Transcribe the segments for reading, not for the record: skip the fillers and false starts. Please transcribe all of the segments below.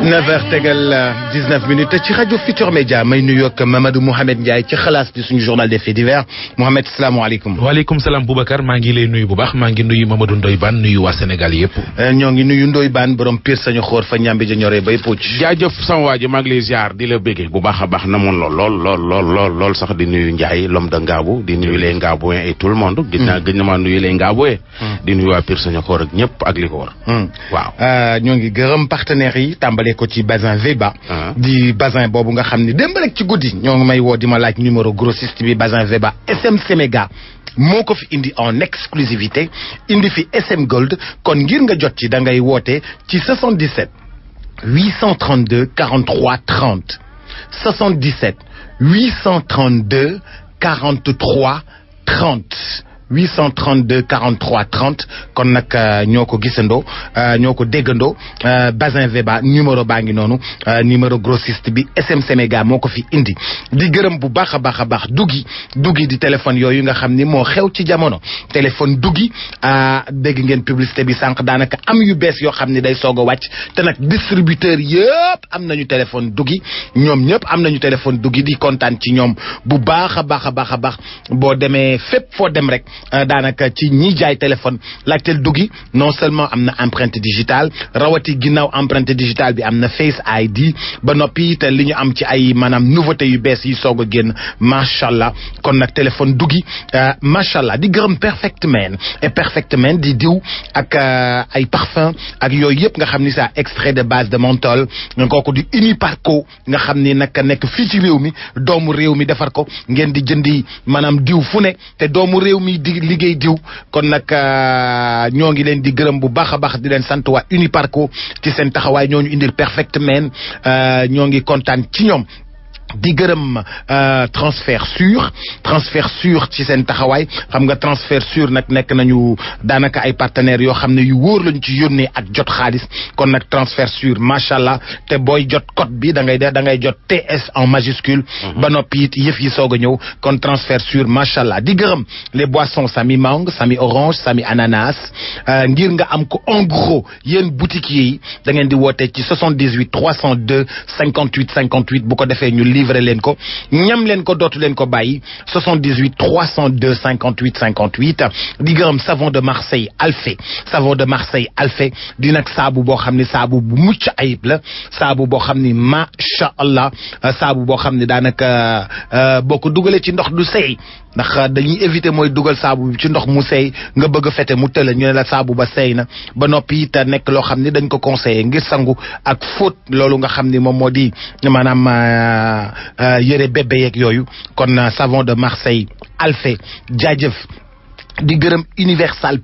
9h tegal 19 minutes ci rajo Futur Média may nuyu ak Mamadou Mouhamed Ndiaye ci xalaas di suñu journal des faits divers Mouhamed salaamaaleykum. waaleykum salaam Boubacar maa ngi lay nuyu bu baax maa ngi nuyu Mamadou Ndoye Bane nuyu waa Sénégal yëpp. ñoo ngi nuyu Ndoye Bane borom Pire sañu xoor fa ñambi ja ñoree bay pucc. jaajëf sama waa ji maa ngi lay ziar di la béggee bu baax a baax namoon lool sax di nuyu Ndiaye l'homme de Ngabou di nuyu les Ngabouens et tout le monde. gis na maa nuyu les Ngabouens. di nuyu waa Pire sañu xoor ak ñëpp ak li ko war. waaw ñoo ngi gërëm partenaires yi tàmbalee ko ci Bazin Veba. di Bazin boobu nga xam ni démb rek ci guddi ñoo ngi may woo di ma laaj numéro grossiste bi Bazin Veba SM Séméga moo ko fi indi en exclusivité indi fi SM Gold kon ngir nga jot ci da ngay woote ci 77 832 43 30 77 832 43 30 832 43 30 kon nag ñoo ko gisandoo ñoo ko déggandoo Bazin Veba numéro baa ngi noonu numéro grossiste bi SM Sénégal moo ko fi indi di gërëm bu baax a baax duggi di téléphone yooyu nga xam ni moo xew ci jamono téléphone duggi dégg ngeen publicité bi sànq daanaka am yu bees yoo xam ni day soog a wàcc te nag distributeur yëpp am nañu téléphone duggi ñoom ñëpp am nañu téléphone duggi di kontaan ci ñoom bu baax a baax boo demee fépp foo dem rek daanaka ci ñi jaay téléphone laajteel duggi non seulement am na empreinte digitale rawati ginnaaw empreinte digitale bi am na Face ID ba noppi te li ñu am ci ay maanaam nouveauté yu bees yi soog a génn macha allah kon nag téléphone duggi macha allah di gërëm Perfect Man di diw ak ay parfum ak yooyu yëpp nga xam ni ça extrait de base de menthol nga kooku di Uniparco nga xam ni nag nekk fii ci réew mi doomu réew mi defar ko ngeen di jëndi maanaam diw fu ne te doomu réew mi di liggéey diw kon nag ñoo ngi leen di gërëm bu baax a baax di leen sant waa Uniparco ci seen taxawaay ñoo ñu indil Perfect Man ñoo ngi kontaan ci ñoom. di gërëm transfert sûr ci seen taxawaay xam nga transfert sûr nag nekk nañu daanaka ay partenaires yoo xam ne yu wóor lañu ci yónnee ak jot xaalis kon nag transfert sûr macha allah te booy jot code bi da ngay jot TS en majuscule. ba noppi it yëf yi soog a ñëw kon transfert sûr macha allah di gërëm les boissons Sami mangue Sami orange Sami ananas ngir nga am ko en gros yéen boutiquiers yi da ngeen di woote ci 78 302 58 bu ko defee ñu livré leen ko ñam leen ko dootu leen ko bàyyi 78 302 58 di gërëm savon de Marseille Alphé di nag saabu boo xam ne saabu bu mucc ayib la saabu boo xam ni macha allah saabu boo xam ne daanaka boo ko dugalee ci ndox du seey ndax dañuy éviter mooy dugal saabu bi ci ndox mu seey nga bëgg a fete mu tëla ñu ne la saabu ba seey na ba noppi it nekk loo xam ni dañ ko conseillé ngir sangu ak fóot loolu nga xam ni moom moo di maanaam yëre bébé yeeg yooyu kon savon de Marseille Alphé jaajëf di gërëm Universal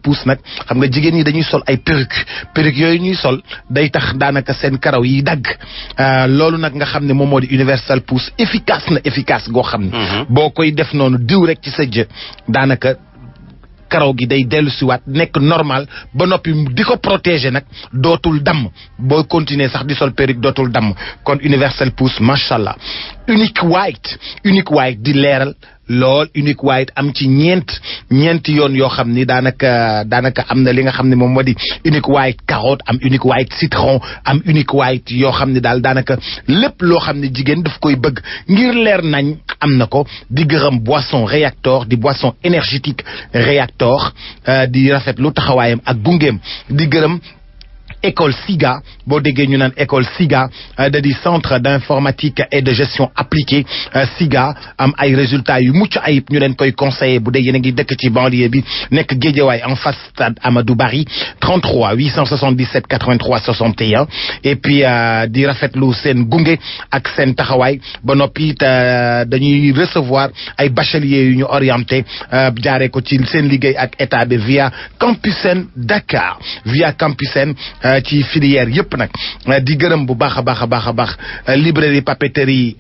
Pousse nag xam nga jigéen ñi dañuy sol ay perruque yooyu ñuy sol day tax daanaka seen karaw yi dagg loolu nag nga xam ne moom moo di Universal Pousse efficace goo xam ne boo koy def noonu diw rek ci sa jë daanaka karaw gi day dellu siwaat nekk normal ba noppi di ko protéger nag dootul damm boo continuer sax di sol perruque dootul damm kon Universal Pousse macha allah Unique White di leeral lool Unique White am ci ñeenti yoon yoo xam ni daanaka am na li nga xam ne moom moo di Unique White carotte am Unique White citron am Unique White yoo xam ne daal daanaka lépp loo xam ne jigéen daf koy bëgg ngir leer nañ am na ko di gërëm boisson Réactor di boisson énergétique Réactor di rafetlu taxawaayam ak gungeem di gërëm école SIGA boo déggee ñu naan école SIGA da di centre d'informatique et de gestion appliquée SIGA am ay résultats yu mucc ayib ñu leen koy conseiller bu dee yéen a ngi dëkk ci banlieue bi nekk Guédiawaye en face stade Amadou Barry 33 877 83 61 et puis di rafetlu seen gunge ak seen taxawaay ba noppi dañuy recevoir ay bacheliers yu ñu orienté jaaree ko ci seen liggéey ak état bi via Campusen Dakar ci filière yëpp nag di gërëm bu baax a baax librairie papeterie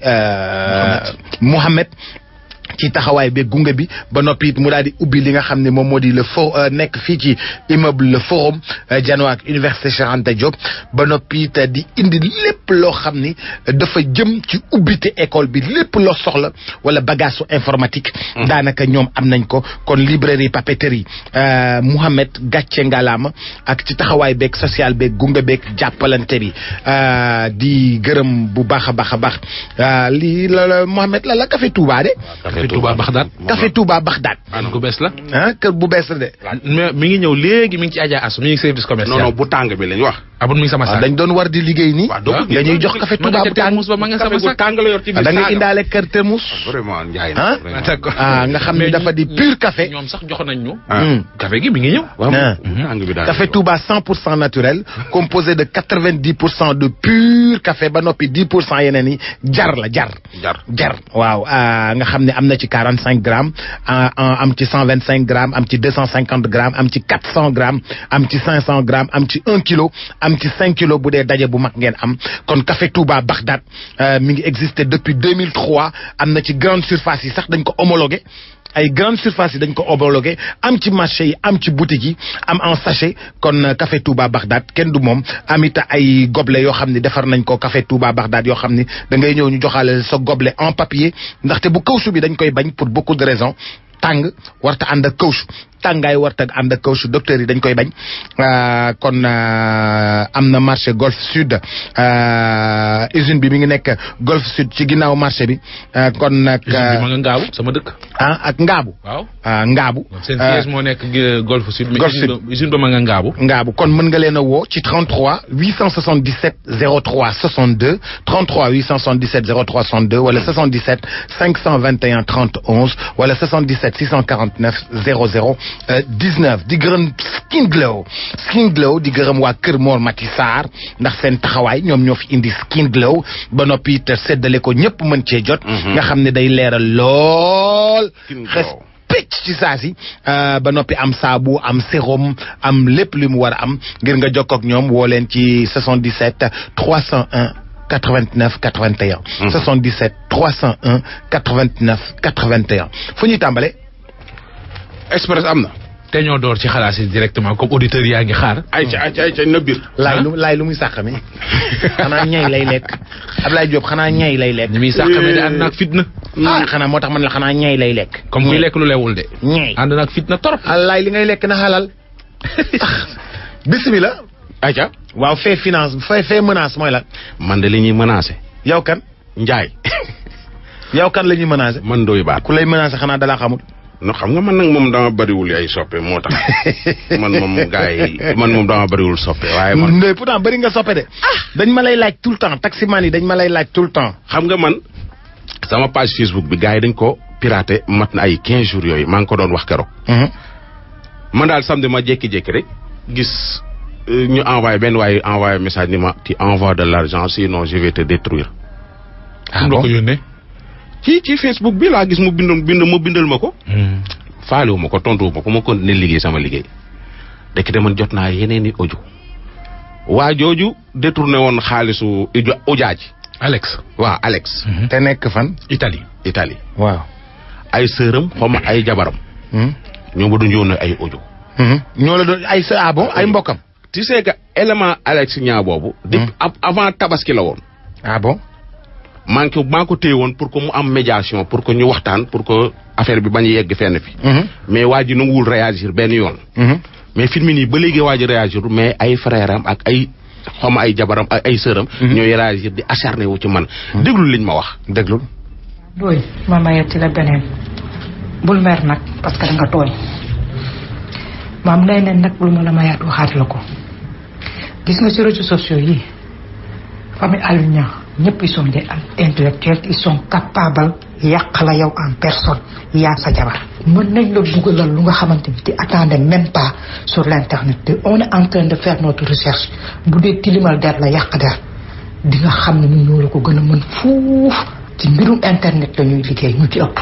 Mohamed ci taxawaay bi gunge bi ba noppi it mu daal di ubbi li nga xam ne moom moo di le nekk fii ci immeuble le forum janoo ak université Cheikh Anta Diop ba noppi it di indi lépp loo xam ni dafa jëm ci ubbite école bi lépp loo soxla wala bagage su informatique daanaka ñoom am nañ ko kon librairie papeterie Mouhamed gàcce ngalaama ak ci taxawaay beeg social beeg gunge beeg jàppalante bi di gërëm bu baax a baax a baax lii la Mouhamed la Café Touba de Café Touba Bagdad. Café Touba Bagdad. bu bees la. kër bu bees la de. mais mi ngi ñëw léegi mi ngi ci Adja Assou mi ngi service commercial. non bu tàng bi lañ wax. abon mi ngi sama saak. dañ doon war di liggéey nii. nga ñuy jox Café Touba bu tàng. ma nga sama saak tàng la yor ci biir da nga indaale kër termus. vraiment Ndiaye nga xam ne dafa di pur café. ñoom sax jox nañ ñu. café gi mi ngi ñëw. tàng bi daal Café Touba 100% naturel composé de 90% de pur café ba noppi 10% yeneen yi jar la jar. waaw nga xam ne am na ci 45 grammes am ci 125 grammes am ci 250 grammes am ci 400 grammes am ci 500 grammes am ci 1 kilo am ci 5 kilos bu dee daje bu mag ngeen am kon Café Touba Bagdad mi ngi existé depuis 2003 am na ci grande surface yi sax dañ ko homologué ay grande surface yi dañ ko homologué am ci marché yi am ci boutique yi am en sachet kon Café Touba Bagdad kenn du moom amit ay gobelet yoo xam ne defar nañ ko Café Touba Bagdad yoo xam ne da ngay ñëw ñu joxaale sa gobelet en papier ndaxte bu kawsu bi dañ koy bañ pour beaucoup de raisons tàng warta ànd ak kawsu tàngaay warta ànd ak kawsu docteur yi dañ koy bañ kon am na marché Golf Sud usine bi mi ngi nekk Golf Sud ci ginnaaw marché bi kon nag usine bi ma nga Ngaabu sama dëkk. ak Ngaabu. waaw Ngaabu. seen siège moo nekk Golf Sud. Golf Sud usine ba ma nga Ngaabu. Ngaabu kon mën nga leen a woo ci 33 877 03 62 33 877 03 62 wala 77 521 30 11 wala 77 649 00 19 di gërëm Skin Glow di gërëm waa Kër Mor Mati Sarr ndax seen taxawaay ñoom ñoo fi indi Skin Glow ba noppi te seddale ko ñëpp mën cee jot. nga xam ne day leeral lool. xes pecc ci saa si ba noppi am saabu am sérum am lépp li mu war a am ngir nga jokkoo ak ñoom woo leen ci 77 301 89 81. 77 301 89 81 fu ñuy tàmbale. Express am na. te ñoo door ci xalaas yi directement comme auditeurs yaa ngi xaar. ayca na biir. laay lu muy sàqami xanaa ñay lay lekk Ablaye Diop xanaa ñay lay lekk. ni muy sàqami de ànd naag fitna. xanaa moo tax man la xanaa ñay lay lekk. comme kuy lekk lu lewul de. ñay ànd naag fitna torop. alaay li ngay lekk na xalal. bismillah. ayca. waaw fee finance fee menace mooy la. man de li ñuy menacé. yow kan. Ndiaye. yow kan la ñuy menacé. man Ndoye Bane. ku lay menacé xanaa dalaa xamul. non xam nga man nag moom dama bëriwul ay soppe moo tax man moom gars yi man moom dama bëriwul soppe waaye man. Ndoye pourtant bëri nga soppe de. dañ ma lay laaj tout le temps taximan yi dañ ma lay laaj tout le temps. xam nga man sama page Facebook bi gars yi dañ ko piraté mat na ay 15 jours yooyu maa ngi ko doon wax keroog. man daal samedi ma jékki-jékki rek gis ñu envoyé message ni ma tu envoies de l'argent sinon je vais te détruire. ah bon ko yónnee. ci Facebook bi laa gis mu bindal ma ko. faalewu ma ko tontuwu ma ko ma continuer liggéey sama liggéey. dëkk de man jot naa yeneen i audio. waa jooju détourné woon xaalisu ujaaji. Alex. waaw Alex. te nekk fan. Italie. waaw. ay sëram xaw ay jabaram. ñoo ma doon yónnee ay audio. ñoo la doon ay sa bon ay mbokkam. tu sais que élément Alex ñaa boobu. depuis avant tabaski la woon. ah bon. maa ko téye woon pour que mu am médiation pour que ñu waxtaan pour que affaire bi bañ a yegg fenn fi. mais waa ji nanguwul réagir benn yoon. mais fi mu nii ba léegi waa ji réagir mais ay frère am ak ay xaw ay jabaram ak ay sëram. ñooy réagir di acharné wu ci man. déglu liñ ma wax déglul. doy ma mayati la beneen bul mer nag parce que da nga tooñ maam lay nen nag lu ma la mayaat waxaat la ko gis nga ci réseaux sociaux yi famille Aliou Niang ñëpp ils sont des intellectuels ils sont capables yàq la yow en personne yaa sa jabar mën nañ la dugalal lu nga xamante ni te attendez même pas sur l'internet te on est en train de faire notre recherche bu dee tilimal der la yàq der di nga xam ne ñun ñoo la ko gën a mën fuuf ci mbirum internet la ñuy liggéey ñu ci ëpp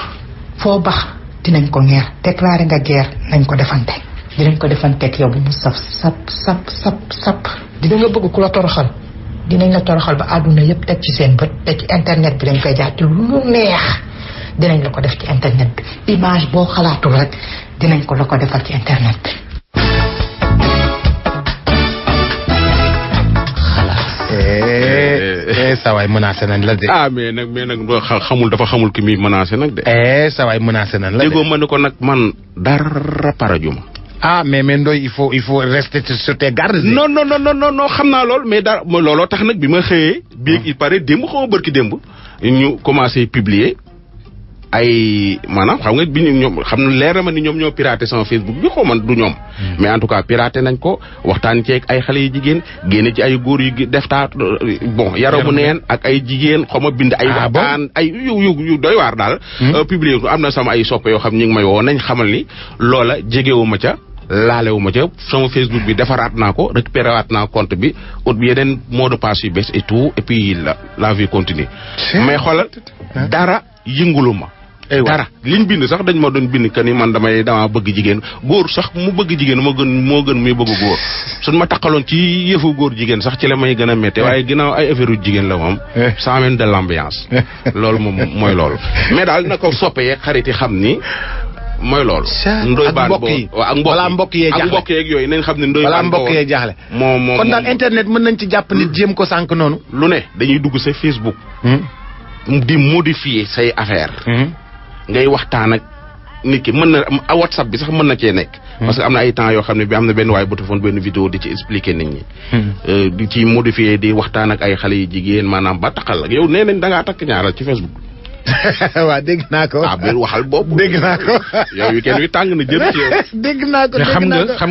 foo bax dinañ ko ñeer déclaré nga guerre nañ ko defante dinañ ko defanteeg yow bu mu sap dina nga bëgg ku la toroxal dinañ la toroxal ba àdduna yëpp teg ci seen bët te ci internet bi dañ koy jaar te lu neex dinañ la ko def ci internet bi image boo xalaatul rek dinañ ko la ko defal ci internet bi. sawaay menacé nañ la de. mais nag xamul dafa xamul ki muy menacé nag de. sawaay menacé nañ la de. déggoo ma ne ko nag man dara parajuma. mais Ndoye il faut rester sur tes gardes. non xam naa lool mais dara looloo tax nag bi ma xëyee. bii il paraît démb xaw ma bërki démb. ñu commencé publier ay maanaam xam nga bi ñoom xam na leer na ma ni ñoom ñoo piraté sama Facebook bi xaw ma du ñoom. mais en tout cas piraté nañ ko waxtaan ci ay xale yu jigéen génne ci ay góor yu def taat bon yaramu neen ak ay jigéen xaw ma bind ay waxtaan ay yu doy waar daal. publier ko am na sama ay soppe yoo xam ñu ngi may woo nañ xamal ni loola jegewuma ca. laalewuma ca sama Facebook bi defaraat naa ko récupéré waat naa compte bi ut bi yeneen mot de passe yu bees et tout et puis la vie continue mais xoolal dara yënguluma dara liñ bind sax dañ ma doon bind que ni man dama bëgg jigéen góor sax mu bëgg jigéen moo gën muy bëgg góor suñ ma takkaloon ci yëfu góor jigéen sax ci la may gën a métti waaye ginnaaw ay affaire yu jigéen la moom ça mène de l'ambiance loolu moom mooy loolu mais daal na ko soppe yeeg xarit yi xam ni mooy loolu. Ndoye Bane ak mbokk yee jaaxle ak mbokk yeeg yooyu nañ xam ne Ndoye Bane mbokk yee jaaxle. moom kon daal internet mën nañ ci jàpp nit jéem ko sànq noonu. lu ne dañuy dugg sa Facebook. di modifier say affaire ngay waxtaan ak nit ki mën na WhatsApp bi sax mën na cee nekk. parce que am na ay temps yoo xam ne bi am na benn waay bu defoon benn vidéo di ci expliquer nit ñi. di ci modifier di waxtaan ak ay xale yu jigéen maanaam ba taxal ak yow nee nañ da ngaa takk ñaaral ci Facebook. waaw dégg naa ko. biir waxal boobu. dégg naa ko. yow wi kenn wi tàng na jëm ci yow. dégg naa ko xam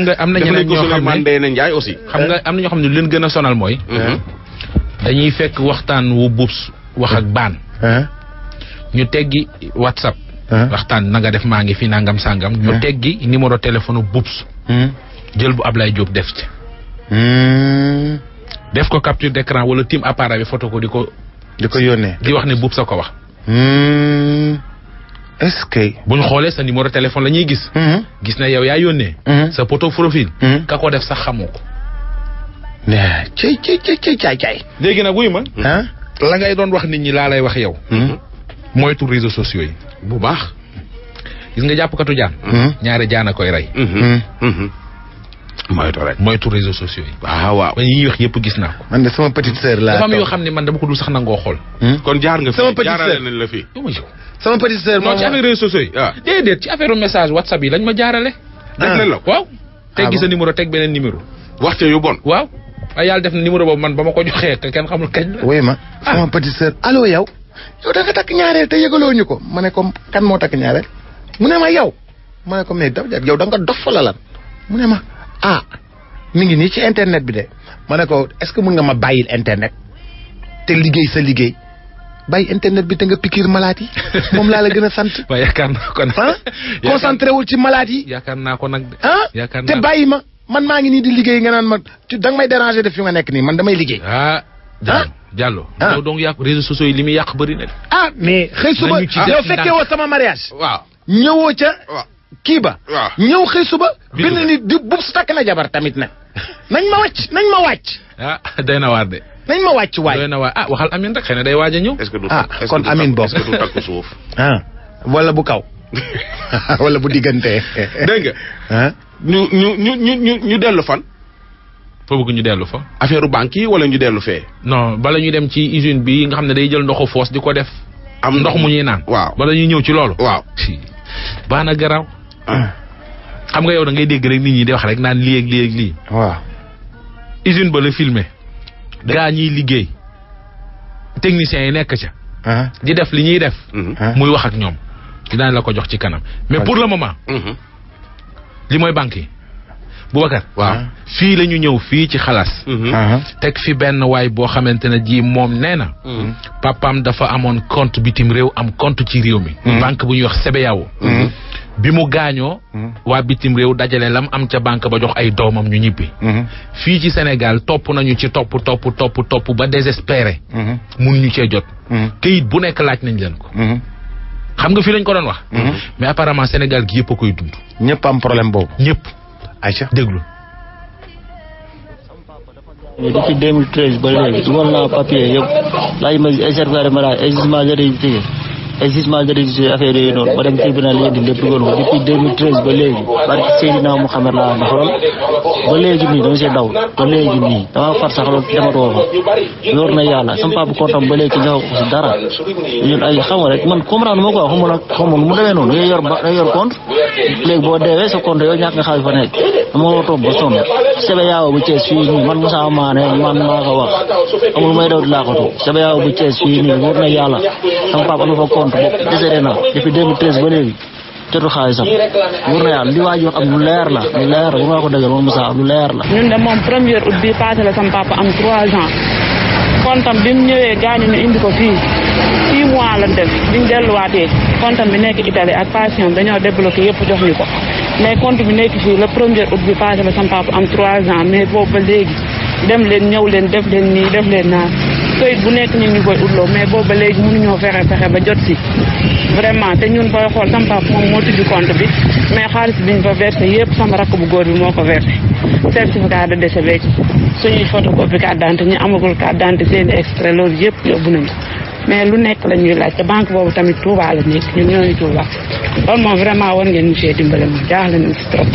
nga am na ñeneen ñoo xam ne Ndeye Ndiaye aussi. xam nga am na ñoo xam ne lu leen gën a sonal mooy. dañuy fekk waxtaan wu bubs wax ak baan. ñu teggi WhatsApp. waxtaan na nga def maa ngi fi nangam sangam. ñu teggi numéro téléphone bubs. jël bu Ablaye Diop def ci. def ko capture d'écran wala tim appareil bi photo ko di ko yónnee. di wax ne bubs sa ko wax. est-ce que. bu ñu xoolee sa numéro téléphone la ñuy gis. gis na yow yaa yónnee. sa photo profil. ka ko def sax xamoo ko. cay. léegi nag wuy ma. la ngay doon wax nit ñi laa lay wax yow. moytu réseaux sociaux yi. bu baax. gis nga jàppkatu jaan. ñaari jaan a koy rey. moytu rek moytu réseaux sociaux yi. waaw. ba ñuy wax yëpp gis naa ko. man de sama petite sœur laa. dafa am yoo xam ne man dama ko dul sax nangoo xool. kon jaar nga fi sama petite sœur nañ la fi. sama petite sœur non ci affaire réseaux sociaux yi. waaw déedéet ci affaire message WhatsApp yi lañ ma jaarale. def nañ la waaw. teg gi sa numéro teg beneen numéro. waxte yu bon. waaw. waaye yàlla def na numéro boobu man ba ma ko joxee te kenn xamul kañ la. oui ma sama petite sœur allo yow da nga takk ñaareel te yëgaloo ñu ko ma ne ko kan moo takk ñaareel mu ne ma yow ma ne ko mais yow da nga dof la lan mu ne ma mi ngi nii ci internet bi de ma ne ko est-ce que mën nga ma bàyyil internet te liggéey sa liggéey bàyyi internet bi te nga pikiir malade yi moom laa la gën a sant. waaye yaakaar naa ko nag. concentré wul ci malade yi. yaakaar naa ko nag. yaakaar te bàyyi ma man maa ngi nii di liggéey nga naan ma da nga may déranger def fi nga nekk nii man damay liggéey. Diallo. yow donc yàqu réseaux sociaux yi li muy yàq bëri na. mais xëy suba yow fekkee woo sama mariage. waaw ñëwoo ca. kii ba. waaw ñëw xëy suba. bind ni di bub su takk na jabar tamit nag. nañ ma wàcc. day na waar de. nañ ma wàcc waay. day na waar waxal Amine rek xëy na day waaj a ñëw. est-ce que du kon Amine boobu est-ce que du takk suuf. wala bu kaw. wala bu diggante. dégg nga. ñu dellu fan. foo bëgg ñu dellu fa. affaire banque yi wala ñu dellu fee. non bala ñuy dem ci usine bi nga xam ne day jël ndoxu foos di ko def. am ndox mu ñuy naan. waaw bala ñuy ñëw ci loolu. waaw. baax na garaaw. xam nga yow da ngay dégg rek nit ñi di wax rek naan lii ak lii ak lii. waaw. usine ba la filmé. gaa ñiy liggéey. techniciens yi nekk ca. di def li ñuy def. muy wax ak ñoom. dinaa la ko jox ci kanam. mais pour le moment. li mooy banque yi. Boubacar. waaw fii la ñu ñëw fii ci xalaas. teg fi benn waay boo xamante ne ji moom nee na. papaam dafa amoon compte bitim réew am compte ci réew mi. banque bu ñuy wax CBAO. bi mu gaañoo. waa bitim réew dajale lam am ca banque ba jox ay doomam ñu ñibbi. fii ci Sénégal topp nañu ci topp ba désespéré. mun ñu cee jot. këyit bu nekk laaj nañ leen ko. xam nga fii lañ ko doon wax. mais apparemment Sénégal gi yëpp a koy dund. ñëpp am problème boobu. ñëpp. Aïcha déglu. depuis 2013 ba léegi dugal naa papier yëpp laaj ma ay certificat de mariage ay jugement de réalité ay jugement de résultat affaire yooyu noonu ba dem tribunal yéen lépp dugal ko depuis 2013 ba léegi barke Seydina Mouhamed laa wax xoolal ba léegi nii dama see daw ba léegi nii dama far sax loolu dematoo fa yor na yàlla sama papa kontam ba léegi jox ko si dara ñun ay xam nga rek man comprendre ma ko xamul mu demee noonu day yor compte léegi boo deewee sa compte yow ñàkk nga xaalis fa nekk dama ko toog ba sonn sebe yaaw bu Thiès fii nii man Moussa Mané man maa ko wax amul may daw di laaxatu sebe yaaw bu Thiès fii nii wóor na yàlla sama papa am na fa compte bopp décédé na depuis 2013 ba léegi jotu xaalisam wóor na yàlla li waa ji wax am lu leer la bu ma ko dëggal moom Moussa lu leer la. ñun de moom premier août bi passé la sama papa am 3 ans kontam bi mu ñëwee gaañu ñu indi ko fii 6 mois la def biñ delluwaatee kontam bi nekk Italie ak patient dañoo débloqué yëpp jox ñu ko mais compte bi nekk fii le premier août bi passé la sama papa am 3 ans mais boobu ba léegi dem leen ñëw leen def leen nii def leen naa këyit bu nekk ñun ñu koy utloo mais boobu ba léegi mënuñoo fexe ba jot si vraiment te ñun booy xool sama papa moom moo tijji compte bi mais xaalis biñ fa versé yëpp sama rakk bu góor bi moo ko versé certificat de décès beeg suñuy photocopie carte d'identité ñu amagul carte d'identité seen extrait loolu yëpp yóbbu nañu mais lu nekk la ñuy laaj te banque boobu tamit Touba la nekk ñun ñooñu Touba loolu moom vraiment war ngeen ñu see dimbale moom jaaxle nañu si trop.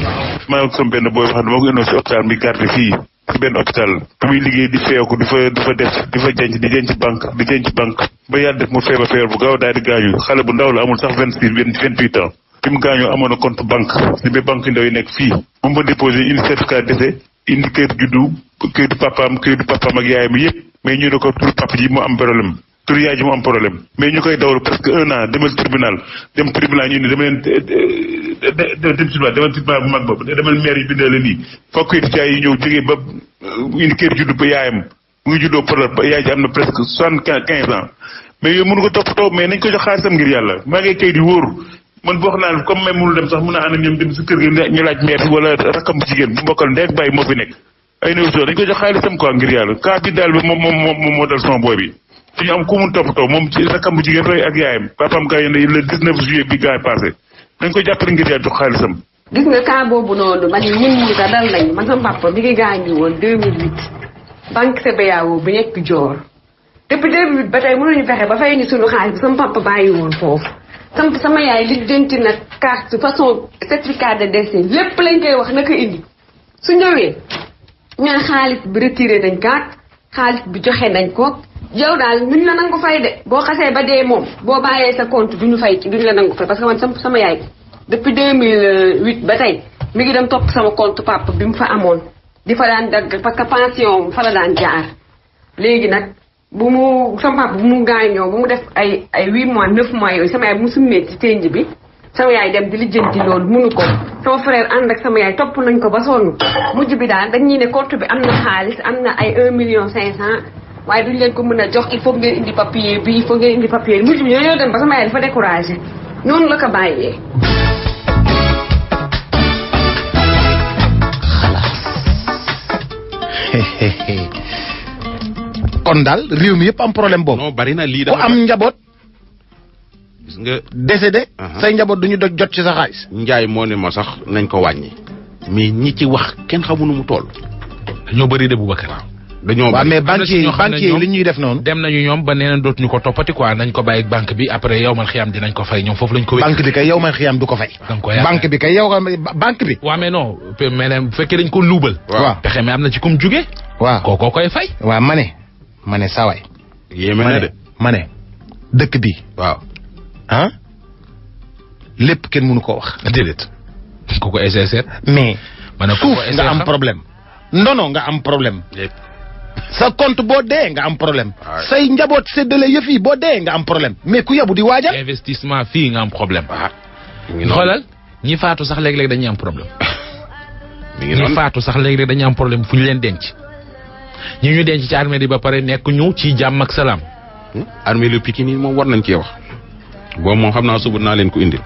maa ngi sama benn booy wax dama ko indoo si hôpital mi garde fii si benn hôpital bu muy liggéey di feeku di fa def di fa denc banque ba yàlla def mu feebar bu gaaw daal di gaañu xale bu ndaw la amul sax 28 ans bi mu gaañoo amoon na compte banque li ba banque ndaw yi nekk fii bu mu fa déposé indi certificat de décès indi këyitu papaam ak yaayam yëpp mais ñu ne ko tur papa ji mu am problème tur yaay ji mu am problème mais ñu koy dawal presque 1 an dem tribunal ñu ni demal tribunal bu mag boobu demal maire yi bindee la nii fokk it jaay yi ñëw jógee ba indi kër juddu ba yaayam mu ngi juddoo problème ba yaay ji am na presque 75 ans mais yooyu mënu ko toppatoo mais nañ ko jox xaalisam ngir yàlla maa ngi kay di wóor man boo xam naa comme même mënul dem sax mën naa ànd ak ñoom dem si kër gi ñu laaj maire wala rakkam bu jigéen bu mbokkal ndey ak bàyyi moo fi nekk ay néew dañ ko jox xaalisam quoi ngir yàlla cas bi daal bi moom moo dal son boy bi fi ñu am ku mun toppatoo moom ci rakkam bu jigéen rek ak yaayam papaam gaañu ne le 19 juillet bi gaa passé dañ ko jàppale ngir yàlla jox xaalisam. gis nga cas boobu noonu man ñun ñu ko dal nañ man sama papa mi ngi gaañu woon 2008 banque CBAO bi nekk Dior depuis 2008 ba tey mënuñu fexe ba fay ñu sunu xaalis bi sama papa bàyyi woon foofu sama yaay li jënti nag carte façon certificat de décès lépp lañ koy wax naka indi su ñëwee ñaan xaalis bi retiré nañ carte xaalis bi joxe nañ ko yow daal duñ la nangu fay de boo xasee ba dee moom boo bàyyee sa compte duñu la nangu fay parce que man sama yaay depuis 2008 ba tey mi ngi dem topp sama compte papa bi mu fa amoon di fa daan dagg parce que pension fa la daan jaar léegi nag sama papa bu mu gaañoo bu mu def ay 8 mois 9 mois yooyu sama yaay bu mu summee ci tenj bi sama yaay dem di lijjanti loolu mënu ko sama frère ànd ak sama yaay topp nañ ko ba sonn mujj bi daal dañuy ne compte bi am na xaalis am na ay 1,500,000 waaye duñ leen ko mën a jox il faut ngeen indi papier bi il faut ngeen indi papier bi mujj bi ñoo dem ba sama yaay dafa découragé noonu la ko bàyyee. kon daal réew mi yëpp am problème boobu. non bari na lii ku am njaboot. gis nga décédé. say njaboot duñu jot ci sa xaalis. Njaay moo ne ma sax nañ ko wàññi. mais ñi ci wax kenn xamu nu mu toll. dañoo bëri de Boubacar. dañoo waaw mais banquier yi li ñuy def noonu. dem nañu ñoom ba nee na dootuñu ko toppati quoi nañ ko bàyyi banque bi après yow man xiyam dinañ ko fay ñoom foofu lañ ko. banque bi kay yow man xiyam du ko fay. banque bi kay yow banque bi. waaw mais non mais bu fekkee dañ ko luubal. waaw pexe mi am na ci kum jugee. waaw kookoo koy fay. waaw ma ne sawaay. yéeme na de ma ne dëkk bi. waaw. ah lépp kenn mënu koo wax. déedéet ku ko SSR. mais ma ne suuf nga am problème. ndono nga am problème. sa compte boo dee nga am problème. say njaboot séddale yëf yi boo dee nga am problème mais ku yabu di waajal. investissement fii nga am problème. xoolal ñi faatu sax léeg-léeg dañuy am problème. ñi faatu sax léeg-léeg dañuy am problème fu ñu leen denc. ñi ñu denc ci armée di ba pare nekk ñu ci jàmm ak salaam. armée lu Pikine yi moom war nañ cee wax. boobu moom xam naa suba naa leen ko indil.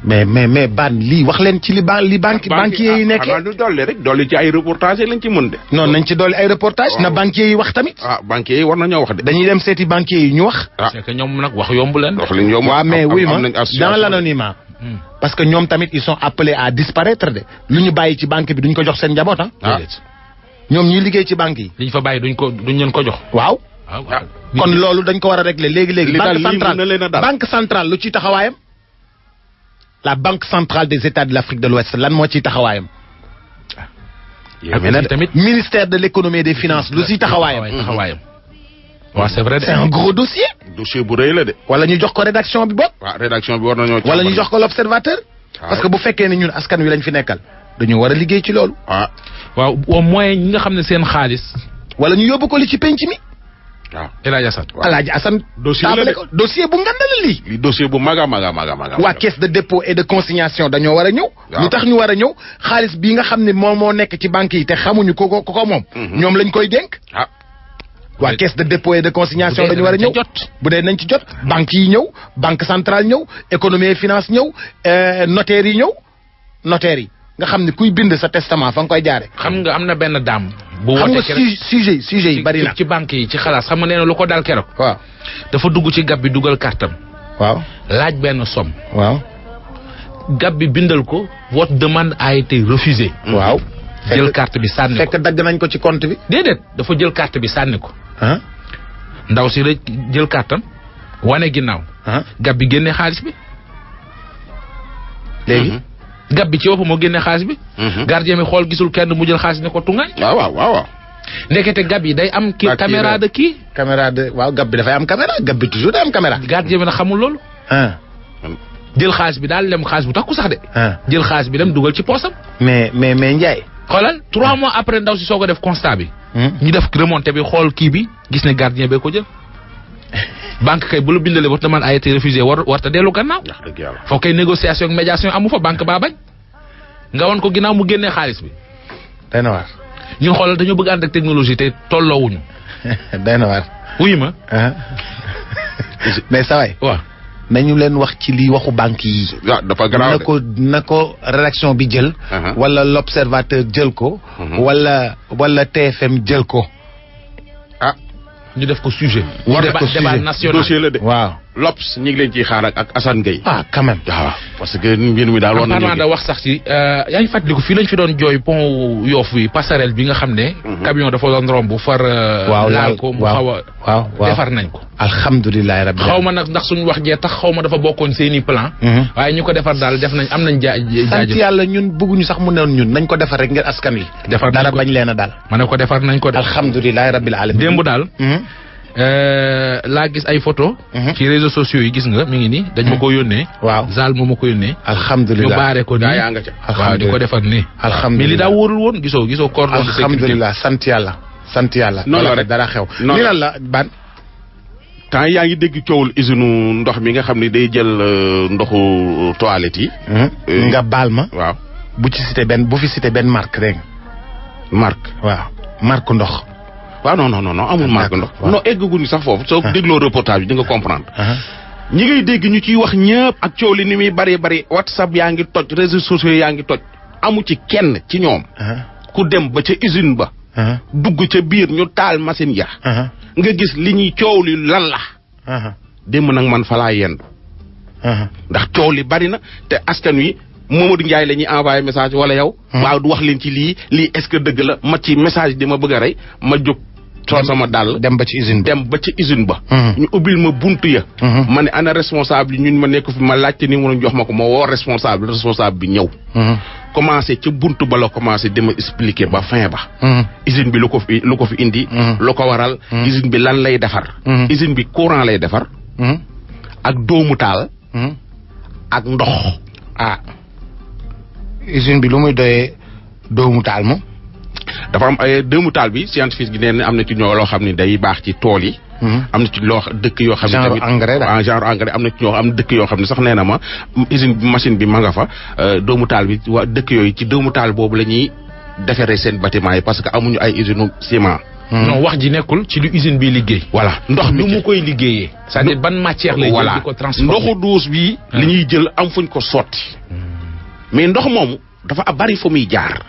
mais ban lii wax leen ci li banquier yi nekkee. xanaa ñu dolli rek dolli ci ay reportage lañ ci mën de. non nañ ci dolli ay reportage na banquier yi wax tamit. banquier yi war nañoo wax de. dañuy dem seeti banquier yi ñu wax. c'est que ñoom nag wax yomb leen. wax leen yomb waaw mais oui ma dans l'anonymat. parce que ñoom tamit ils sont appelés à disparaître de lu ñu bàyyi ci banque bi duñ ko jox seen njaboot ah. ñoom ñuy liggéey ci banque yi. liñ fa bàyyi duñ leen ko jox. waaw kon loolu dañ ko war a régler léegi banque centrale lu ciy taxawaayam la banque centrale des États de l'Afrique de l'Ouest lan moo ciy taxawaayam tamit ministère de l'économie et des finances lu ciy taxawaayam waaw c'est vrai c'est un gros dossier bu rëy la de wala ñu jox ko rédaction bi bopp waaw rédaction bi war nañoo wala ñu jox ko l'observateur parce que bu fekkee ne ñun askan wi lañ fi nekkal dañu war a liggéey ci loolu waaw au moins ñi nga xam ne seen xaalis wala ñu yóbbu ko li ci penc mi waaw El Hadj Assane dossier bu ngandal lii dossier bu maga waa caisse de dépôt et de consignation dañoo war a ñëw lu tax ñu war a ñëw xaalis bii nga xam ne moom moo nekk ci banque yi te xamuñu ko moom ñoom lañ koy dénk waa caisse de dépôt et de consignation dañu war a ñëw bu dee nañ ci jot banque yi ñëw banque centrale ñëw économie et finance ñëw notaires yi ñëw notaires yi nga xam ne kuy bind sa testament fa nga koy jaare xam nga am na benn dame bu xam nga sujet yi bari na ci banque yi ci xalaas xam nga nee na lu ko dal keroog waaw dafa dugg ci gab bi dugal kartam waaw laaj benn somme waaw gab bi bindal ko votre demande a été refusée waaw jël carte bi sànni ko fekk dagg nañ ko ci compte bi déedéet dafa jël carte bi sànni ko ndaw si la jël kartam wane ginnaaw gab bi génne xaalis bi léegi gab bi ci boppam moo génne xaalis bi gardien bi xool gisul kenn mu jël xaalis ne ko tungaay waaw ndekete gab yi day am caméra de waaw gab bi dafay am caméra gab bi toujours day am caméra gardien bi nag xamul loolu jël xaalis bi daal lem xaalis bu takku sax de jël xaalis bi dem dugal ci poosam mais Ndiaye xoolal 3 mois après ndaw si soog a def constat bi ñu def remonté bi xool kii bi gis ne gardien bee ko jël banque kay bu la bindalee votre demande a été refusée warta dellu gannaaw foo kay négociation ak médiation amu fa banque baa bañ nga won ko ginnaaw mu génnee xaalis bi day na waar ñun xoolal dañoo bëgg ànd ak technologie te tolloowuñu day na waar wuyu ma mais saway waaw nañu leen wax ci lii waxu banque yi dafa grave na ko rédaction bi jël wala l'observateur jël ko wala TFM jël ko ñu def ko sujet débat national dossier la de waaw L'Obs ñu ngi leen ciy xaar ak Assane Gueye quand même waaw parce que mbir mi daal war nañu da wax sax ci yaa ngi fàttaliku fii lañ fi doon jooy pont Yoff bi passerelle bi nga xam ne camion dafa doon romb far laal ko mu xaw a defar nañ ko alhamdulilah rabbi xaw ma nag ndax suñu wax jee tax xaw ma dafa bokkoon seeni plan waaye ñu ko defar daal def nañ am nañ sant yàlla ñun bëgguñu sax mu newoon ñun nañ ko defar rek ngir askan wi defar dara bañ leen a daal ma ne ko defar nañ ko alhamdulilah rabbil alamin démb daal laa gis ay photo ci réseaux sociaux yi gis nga mi ngi nii dañ ma ko yónnee waaw Zal moo ma ko yónnee alhamdulilah ñu baare ko nii yaa nga ca waaw di ko defar nii alhamdulilah mais li daa wóorul woon gisoo cordon de sécurité alhamdulilah sant yàlla noonu rek dara xew ni lan la ban temps yaa ngi dégg coowul usine ndox mi nga xam ne day jël ndoxu toilette yi nga baal ma waaw bu fi cité benn marque rek marque waaw marque ndox waaw non amul marque ndox non eggaguñu sax foofu soo dégloo reportage bi di nga comprendre ñi ngay dégg ñu ciy wax ñëpp ak coow li ni muy bari WhatsApp yaa ngi toj réseaux sociaux yaa ngi toj amu ci kenn ci ñoom ku dem ba ca usine ba dugg ca biir ñu taal machine ya nga gis li ñuy coow li lan la démb nag man fa laa yendu ndax coow li bari na te askan wi Mamadou Ndiaye la ñuy envoyé message wala yow waaw du wax leen ci lii est-ce que dëgg la ma ci message di ma bëgg a rey ma jóg sol sama dàll dem ba ci usine ba ñu ubbil ma buntu ya ma ne ana responsable yi ñun ma nekk fi ma laajte ni mu jox ma ko ma woo responsable bi ñëw commencé ca buntu ba la commencé dama expliquer ba fin ba usine bi lu ko fi indi lu ko waral usine bi lan lay defar usine bi courant lay defar ak doomu taal ak ndox usine bi lu muy doyee doomu taal moom dafa am ay doomu taal bi scientifique gi neen am na ci ñoo loo xam ne day baax ci tool yi am na ci loo dëkk yoo xam ne tamit genre engrais am na ci ñoo am dëkk yoo xam ne sax nee na ma usine bi machine bi ma nga fa doomu taal bi waa dëkk yooyu ci doomu taal boobu la ñuy defaree seen bâtiment yi parce que amuñu ay usine ciment non wax ji nekkul ci lu usine bi liggéey voilà ndox mi mu koy liggéeyee c'est-à-dire ban matière lay jël di ko transformer ndoxu douce bi li ñuy jël am fuñ ko sotti mais ndox moomu dafa bari fu muy jaar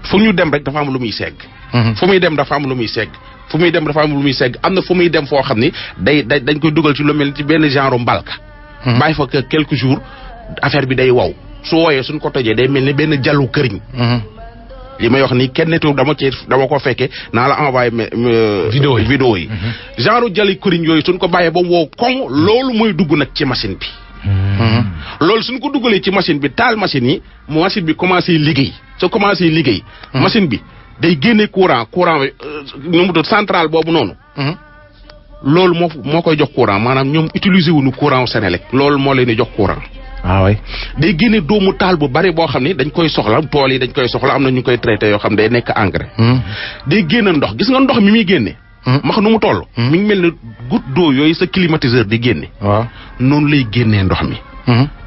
fu ñu dem rek dafa am lu muy segg fu muy dem dafa am lu muy segg fu muy dem dafa am lu muy segg am na fu muy dem foo xam ni dañ koy dugal ci lu mel ci benn genre mbalka bàyyi fa quelques jours affaire bi day wow su wooyee suñ ko tojee day mel ni benn jallu këriñ li may wax nii kenn netu dama ko fekkee naa la envoyé vidéo yi genre jali këriñ yooyu suñ ko bàyyee ba mu wow koŋ loolu mooy dugg nag ci machine bi loolu suñ ko duggalee ci machine bi taal machine yi machine bi commencé liggéey soo commencé liggéey machine bi day génne courant bi nu mu tudd centrale boobu noonu loolu moo koy jox courant maanaam ñoom utiliser wuñu courant wu Senelec loolu moo leen di jox courant oui day génne doomu taal bu bari boo xam ne dañ koy soxla tool yi dañ koy soxla am na ñu koy traité yoo xam ne day nekk engrais day génne ndox gis nga ndox mi muy génne max nu mu toll mi ngi mel ne goutte d'eau yooyu sa climatiseur di génne waaw noonu lay génnee ndox mi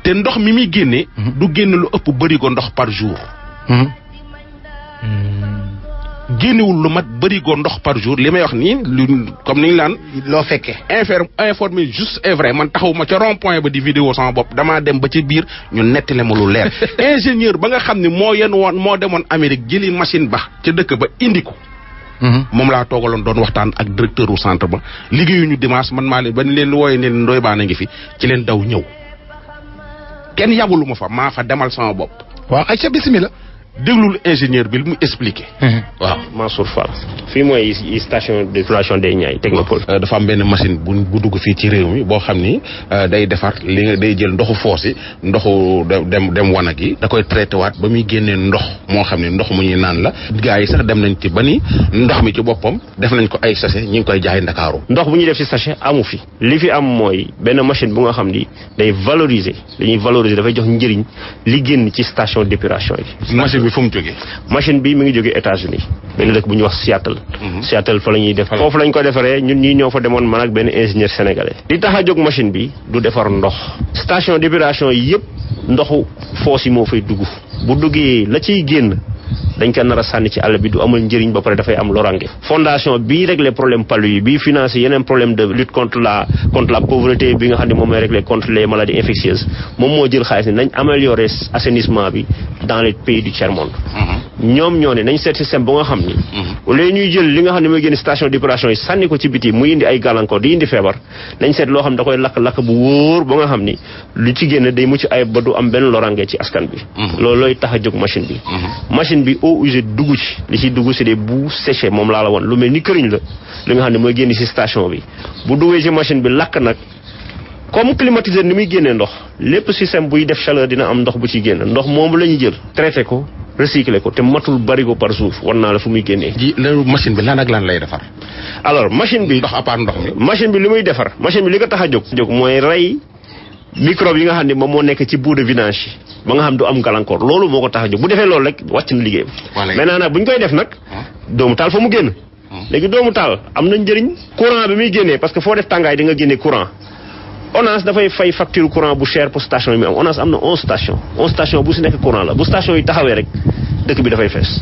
te ndox mi muy génne du génne lu ëpp bërigo ndox par jour génnewul lu mat bërigo ndox par jour li may wax nii lu comme ni ñu laan loo fekkee informé juste et vrai man taxaw ma ca rond point ba di vidéo sama bopp damaa dem ba ci biir ñu nettali ma lu leer ingénieur ba nga xam ne moo demoon Amérique jëli machine ba ca dëkk ba indi ko moom laa toogaloon doon waxtaan ak directeur u centre ba liggéeyuñu dimanche man maa leen ba ni leen wooye ne Ndoye Bane ngi fi ci leen daw ñëw kenn yabulu ma fa maa fa demal sama bopp waaw ay ca bismillah déglul ingénieur bi lu mu expliqué. waaw Mansour Fall. fii mooy station d'épuration des Niayes Technopole. dafa am benn machine bu dugg fii ci réew mi boo xam ni day defar li nga day jël ndoxu foos yi ndoxu dem wanag yi da koy traité waat ba muy génnee ndox moo xam ne ndox mu ñuy naan la. gars yi sax dem nañ ci ba ni ndox mi ci boppam def nañ ko ay sachet ñi ngi koy jaay Ndakaaru. ndox bu ñuy def ci sachet amu fi. li fi am mooy benn machine bu nga xam ni day valoriser dañuy valoriser dafay jox njëriñ li génn ci station d'épuration yi. machine bi fu mu jógee. machine bi mi ngi jógee États-Unis benn dëkk bu ñuy wax Seattle. Seattle fa la ñuy def foofu lañ ko defaree ñun ñii ñoo fa demoon man ak benn ingénieur sénégalais. li tax a jóg machine bi du defar ndox. station d'épuration yi yëpp ndoxu foos yi moo fay dugg bu duggee la ciy génn dañ ko nar a sànni ci àll bi du amul njëriñ ba pare dafay am lorange. fondation bii régler problème palu yi bii financer yeneen problème de lutte contre la pauvreté bi nga xam ne moom mooy régler contre les maladies infectieuses moom moo jël xaalis ni nañ améliorer assainissement bi dans les pays du tiers monde. ñoom ñoo ne nañ seet système ba nga xam ni. au lieu ñuy jël li nga xam ne mooy génn station d'épuration yi sànni ko ci biti muy indi ay gàllankoor di indi feebar nañ seet loo xam ne da koy lakk-lakk bu wóor ba nga xam ni lu ci génn day mucc ay ba du am benn lorange ci askan bi. loolu looy tax a jóg machine bi. machine bi eau usée dugg ci li ci dugg c'est des boues séchées moom laa la woon lu mel ni këriñ la li nga xam ne mooy génn ci station bi bu duggee ci machine bi lakk nag comme climatiseur ni muy génnee ndox lépp système buy def chaleur dina am ndox bu ci génn ndox moom la ñuy jël traité ko recycler ko te matul barigo par jour war naa la fu muy génnee. ji machine bi lan ak lan lay defar. alors machine bi ndox à part ndox mi. machine bi li muy defar machine bi li ko tax a jóg mooy rey microbe yi nga xam ne moom moo nekk ci bout de vidange yi ba nga xam du am gàllankoor loolu moo ko tax a jóg bu defee loolu rek wàcc na liggéeyam. maintenant nag bu ñu koy def nag doomu taal fa mu génn. léegi doomu taal am na njëriñ. courant bi muy génnee parce que foo def tàngaay di nga génne courant. ONAS dafay fay facture courant bu cher pour station yi mu am ONAS am na 11 station bu si nekk courant la bu station yi taxawee rek dëkk bi dafay fees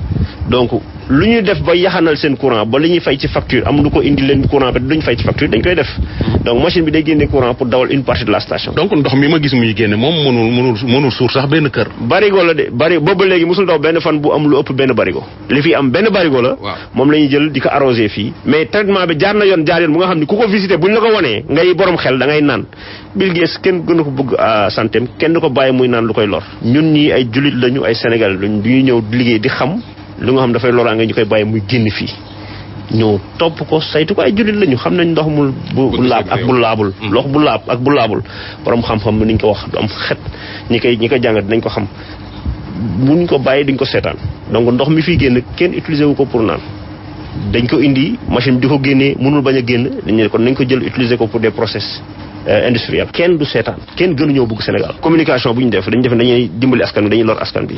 donc lu ñuy def ba yaxanal seen courant ba li ñuy fay ci facture am lu ko indi leen courant bi duñ fay ci facture dañ koy def donc machine bi day génne courant pour dawal une partie de la station. donc ndox mi ma gis muy génne moom mënul suur sax benn kër. barigo la de boobu léegi musul daw benn fan bu am lu ëpp benn barigo li fi am benn barigo la. moom la ñuy jël di ko arrosé fii. mais traitement bi jaar na yoon bu nga xam ne ku ko visité buñ la ko wanee ngay borom xel da ngay naan Bill Gates kenn gënu ko bëgg santé kenn du ko bàyyi muy naan lu koy lor ñun ñii ay jullit lañu ay Sénégal lañu du ñu ñëw liggéey di xam lu nga xam dafay loraange ñu koy bàyyi muy génn fii ñëw topp ko saytu ko ay jullit lañu xam nañ ndox mu bu laab ak bu laabul ndox bu laab ak bu laabul borom xam-xam bi niñ ko wax du am xet ñi ko jàngat dinañ ko xam buñ ko bàyyi duñ ko seetaan donc ndox mi fii génn kenn utilisé wu ko pour naan dañ ko indi machine bi di ko génnee mënul bañ a génn dañ ne kon nañ ko jël utiliser ko pour des process industriel kenn du seetaan kenn gënuñoo bëgg Sénégal communication bu ñu def dañuy dimbali askan bi dañuy lor askan bi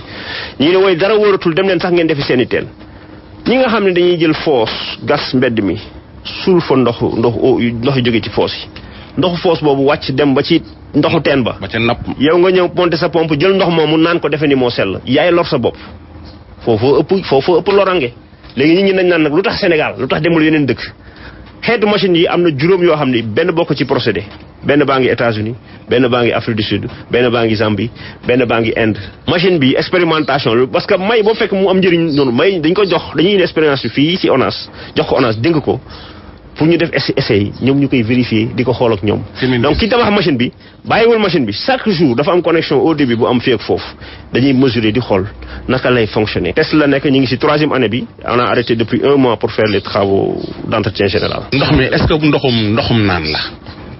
ñi ne wooy dara wóoratul dem leen sax ngeen defi seen i teen ñi nga xam ne dañuy jël foos gas mbedd mi suul fa ndox yu jóge ci foos yi ndoxu foos boobu wàcc dem ba ci ndoxu teen ba ca napp yow nga ñëw monter sa pompe jël ndox moomu naan ko defe ni moo sell yaay lor sa bopp foofu ëpp lorange léegi nit ñi nañ naan nag lu tax Sénégal lu tax demul yeneen dëkk xeetu machine yi am na juróom yoo xam ne benn bokk ci procédé benn baa ngi États-Unis benn baa ngi Afrique du Sud benn baa ngi Zambie benn baa ngi Inde machine bi expérimentation la parce que may boo fekk mu am njëriñ noonu may dañuy indi expérience bi fii ci ONAS jox ko ONAS dénk ko pour ñu def essai yi ñoom ñu koy vérifier di ko xool ak ñoom. donc ki tabax machine bi bàyyiwul machine bi chaque jour dafa am connexion au début bu am fii ak foofu dañuy mesurer di xool naka lay fonctionner. test la nekk ñu ngi ci 3e année bi on a arrêté depuis 1 mois pour faire les travaux d'entretien général. ndox mi est-ce que ndoxum naan la.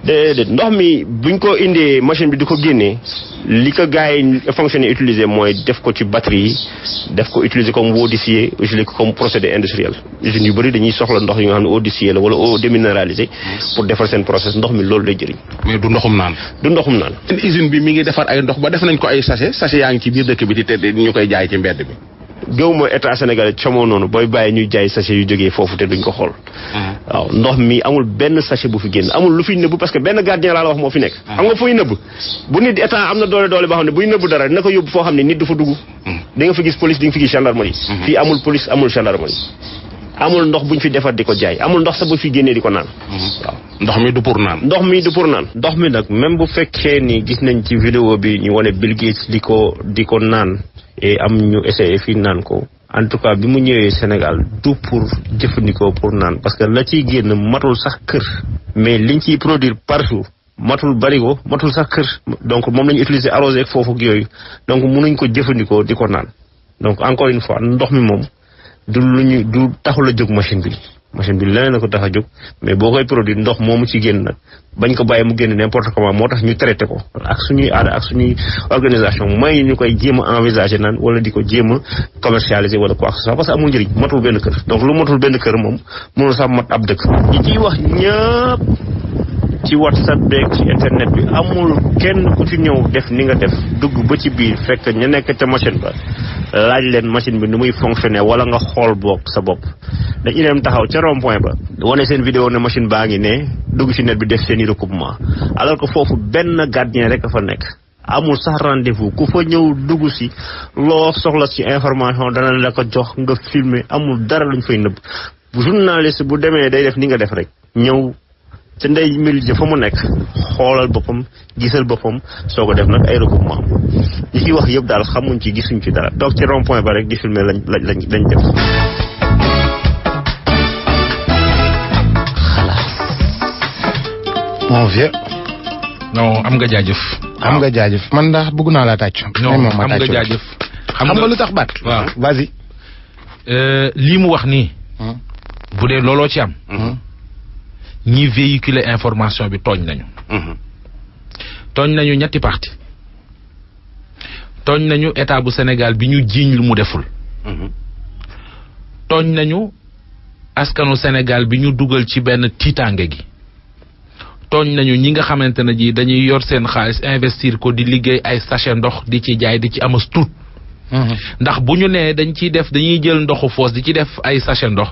déedéet ndox mi buñ ko indee machine bi di ko génnee li ko gars yi fonctionner utiliser mooy def ko ci batterie yi def ko utiliser comme eau distillée utiliser ko comme procédé industriel usines yu bëri dañuy soxla ndox yi nga xam ne eau distillée la wala eau déminéralisée pour defar seen process ndox mi loolu lay jëriñ. mais du ndoxum naan. du ndoxum naan. usine bi mi ngi defar ay ndox ba def nañ ko ay sachet yaa ngi ci biir dëkk bi te ñu koy jaay ci mbedd bi. gëwuma état sénégalais comoo noonu booy bàyyi ñuy jaay sachet yu jógee foofu te duñ ko xool. waaw ndox mi amul benn sachet bu fi génn amul lu fi nëbb parce que benn gardien laa la wax moo fi nekk. xam nga fuy nëbb bu nit état am na doole boo xam ne buy nëbb dara dina ko yóbbu foo xam ne nit du fa dugg. di nga fi gis police di nga fi gis gendarmerie. fii amul police amul gendarmerie. amul ndox buñ fi defar di ko jaay amul ndox sax bu fi génnee di ko naan. waaw ndox mi du pour naan. ndox mi du pour naan. ndox mi nag même bu fekkee ni gis nañ ci vidéo bi ñu wane Bill Gates di ko naan et am ñu essayé fii naan ko. en tout cas bi mu ñëwee Sénégal du pour jëfandikoo pour naan parce que la ciy génn matul sax kër mais liñ ciy produire partout matul barigo matul sax kër donc moom lañu utiliser arrosé ak foofu ak yooyu donc mënuñ ko jëfandikoo di ko naan donc encore une fois ndox mi moom du taxul a jóg machine bi leneen na ko tax a jóg mais boo koy produire ndox moomu ci génn nag bañ ko bàyyi mu génn n'importe comment moo tax ñu traité ko ak suñuy aada ak suñuy organisation may ñu koy jéem a envisager naan wala di ko jéem a commercialiser wala quoi que ce soit parce que amul njëriñ matul benn kër donc lu matul benn kër moom mënul sax mat ab dëkk ñi ciy wax ñëpp ci WhatsApp beeg ci internet bi amul kenn ku ci ñëw def ni nga def dugg ba ci biir fekk ña nekk ca machine ba laaj leen machine bi nu muy fonctionner wala nga xool boog sa bopp dañu dem taxaw ca rond point ba wane seen vidéo ne machine baa ngi ne dugg ci net bi def seen i recoupement alors que foofu benn gardien rek a fa nekk amul sax rendez-vous ku fa ñëw dugg ci loo soxla ci information dana la ko jox nga filmer amul dara luñ fay nëbb journaliste bu demee day def ni nga def rek ñëw ca ndey milité fa mu nekk xoolal boppam gisal boppam soo ko def nag ay recoupement ñi ciy wax yëpp daal xamuñ ci gisuñ ci dara toog ci rond point ba rek di filmer lañ def. mon vieux. non am nga jaajëf. am nga jaajëf man ndax bëgg naa laa tàcc. non am nga jaajëf. xam nga lu tax baat. waaw vas-y. lii mu wax nii. bu dee looloo ci am. ñi véhiculer information bi tooñ nañu. tooñ nañu ñetti parti tooñ nañu état bu Sénégal bi ñu jiiñ lu mu deful. tooñ nañu askanu Sénégal bi ñu dugal ci benn tiitaange gi. tooñ nañu ñi nga xamante ne ji dañuy yor seen xaalis investir ko di liggéey ay sachet ndox di ci jaay di ci amas tuut. ndax bu ñu nee dañuy jël ndoxu foos di ci def ay sachet ndox.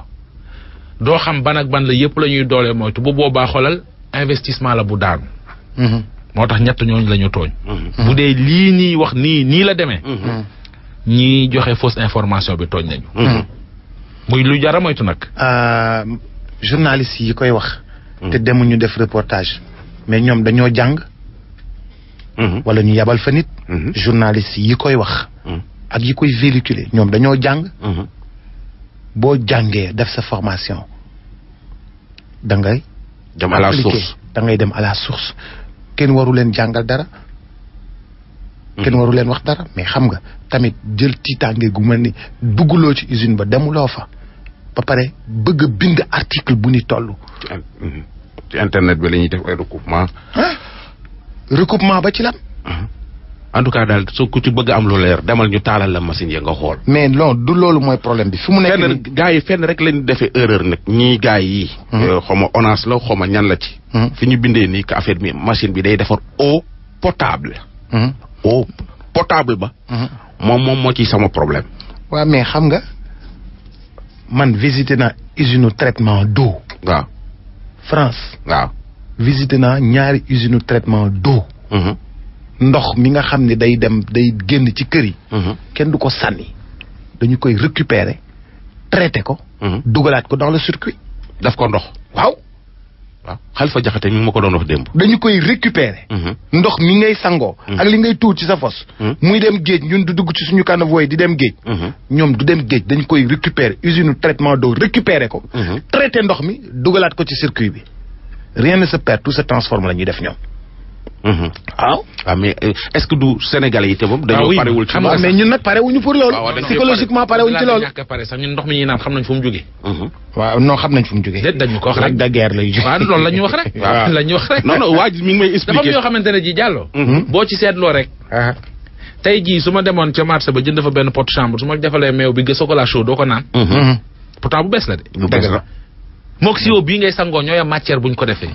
doo xam ban ak ban la yëpp la ñuy doole moytu bu boobaa xoolal investissement la bu daanu. moo tax ñett ñooñu la ñu tooñ. bu dee lii nii wax nii la demee. ñi joxe fausse information bi tooñ nañu. muy lu jara moytu nag. journalistes yi koy wax. te demuñu def reportage. mais ñoom dañoo jàng. wala ñu yabal fa nit. journalistes yi koy wax. ak yi koy véhiculer ñoom dañoo jàng. boo jàngee def sa formation da ngay dem à la source da ngay dem à la source kenn waru leen jàngal dara kenn waru leen wax dara mais xam nga tamit jël tiitaange gu mel ni dugguloo ci usine ba demuloo fa ba pare bëgg a bind article bu ni toll ci internet bi la ñuy def ay recoupement ba ci lan en tout cas daal soo ku ci bëgg am lu leer demal ñu taalal la machine ya nga xool. mais non du loolu mooy problème bi fi mu nekk nii gars yi fenn rek lañu defee erreur nag ñii gars yi. xaw ma ONAS la xaw ma ñan la ci. fi ñu bindee nii que affaire bi machine bi day defar eau potable. eau potable ba. moom moo ci sama problème. waaw mais xam nga man visité naa usine traitement d'eau. waaw. France. waaw. visité naa ñaari usine traitement d'eau. ndox mi nga xam ne day génn ci kër yi. kenn du ko sànni dañu koy récupérer traité ko. dugalaat ko dans le circuit. daf ko ndox. waaw. waaw Khalifa Diakhaté mi ngi ma ko doon wax démb. dañu koy récupérer. ndox mi ngay sangoo. ak li ngay tuur ci sa fos. muy dem géej ñun du dugg ci suñu caniveau yi di dem géej. ñoom du dem géej dañ koy récupérer usine traitement d'eau récupérer ko. traiter ndox mi dugalaat ko ci circuit bi. rien ne se perd tout se transforme la ñuy def ñoom. waaw. mais est-ce que du Sénégalais yi te moom. dañoo parewul ci mais ñun nag parewuñu pour loolu. psychologiquement parewuñ ci loolu. pare sax ñun ndox mi ñuy naan xam nañ fu mu jógee. waaw non xam nañ fu mu jógee. déet dañu ko wax rek da guerre lay jógee. waaw loolu la ñu wax rek. waaw la ñu wax rek. non waa ji mi ngi may expliquer. dafa am yoo xamante ne ji jàlloo. boo ci seetloo rek. tey jii su ma demoon ca marché ba jënd fa benn pot chambre su ma defalee meew bi chocolat chaud doo ko naan. pourtant bu bees la de. bu bees la. mook siwo bii ngay sangoo ñooy am matière buñ ko defee.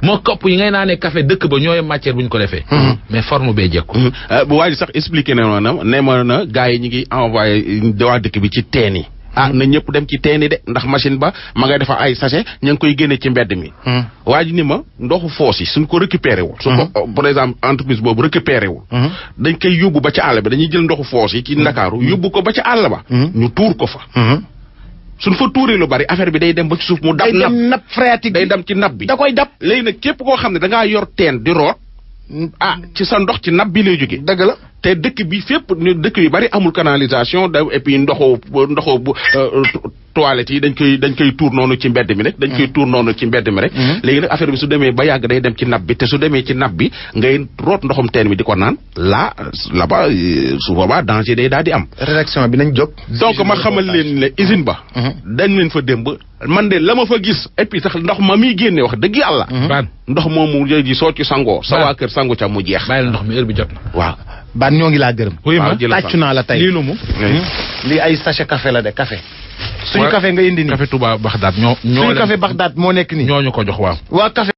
moo kopp yi ngay naanee café dëkk ba ñooy am matière buñ ko defee. mais forme bee jekku. bu waa ji sax expliqué na na gars yi ñu ngi envoyé waa dëkk bi ci teen yi. na ñëpp dem ci teen yi de ndax machine ba ma ngay defa ay sachet ña ngi koy génne ci mbedd mi. waa ji ni ma ndoxu foos yi suñ ko récupéré wul. su ko par exemple entreprise boobu récupéré wul. dañ koy yóbbu ba ca àll ba dañuy jël ndoxu foos yi ci Ndakaaru yóbbu ko ba ca àll ba. ñu tuur ko fa. suñ fa tuuree lu bari affaire bi day dem ba ci suuf mu dab napp phréatique day dem ci napp bi da koy dab léegi nag képp koo xam ne da ngaa yor teen di root ci sa ndox ci napp bi lay jóge dëgg la te dëkk bi fépp dëkk yu bari amul canalisation da et puis ndoxu toilette yi dañ koy tuur noonu ci mbedd mi rek dañ koy tuur noonu ci mbedd mi rek léegi nag affaire bi su demee ba yàgg day dem ci napp bi te su demee ci napp bi ngay root ndoxum teen bi di ko naan là-bas su boobaa danger day daal di am rédaction bi nañ jóg donc ma xamal leen ne usine ba dañ leen fa démb man de la ma fa gis et puis sax ndox ma muy génne wax dëgg yàlla ndox moomu ji soo ci sangoo sa waa kër sangu ca mu jeex bàyyil ndox mi heure bi jot na waaw baan ñoo ngi laa gërëm tàccu naa la tey lii lu mu lii ay sachet café la de café suñu café nga indi nii café Touba Bagdad suñu café Bagdad moo nekk nii ñooñu ko jox waaw waa café